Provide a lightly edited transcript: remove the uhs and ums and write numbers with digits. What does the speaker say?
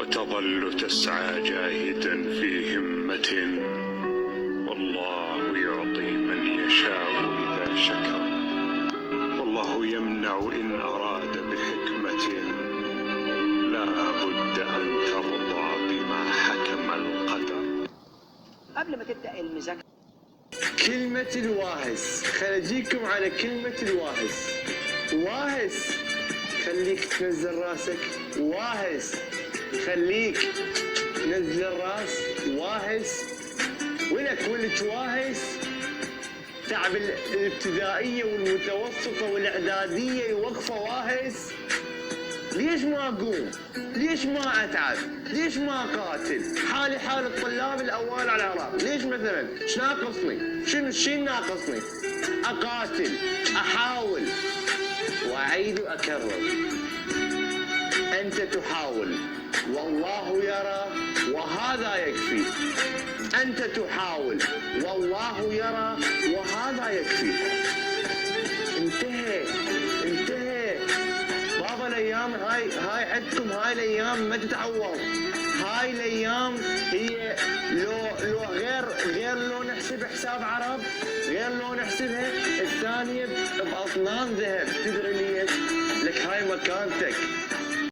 وتظل تسعى جاهدا في همة، والله يعطي من يشاء إذا شكر، والله يمنع إن أراد بحكمة، لا بد أن ترضى بما حكم القدر. قبل ما تبدأ المذاكرة كلمة الواهس، خليجيكم على كلمة الواهس. واهس خليك تنزل راسك، واهس خليك تنزل الراس، واهس ولك ولك واهس. تعب الابتدائية والمتوسطة والإعدادية يوقفوا واهس. ليش ما أقوم؟ ليش ما أتعب؟ ليش ما أقاتل؟ حالي حال الطلاب الأوائل على العراق، ليش مثلا؟ ايش ناقصني؟ شنو الشيء ناقصني؟ أقاتل، أحاول، وأعيد وأكرر. أنت تحاول والله يرى وهذا يكفي. أنت تحاول والله يرى وهذا يكفي. انتهى انتهى بابا. الايام هاي عندكم، هاي الايام ما تتعوض. هاي الايام هي لو غير لو نحسب حساب عرب، غير لو نحسبها الثانيه باطنان ذهب. تدري ليش؟ لك هاي مكانتك،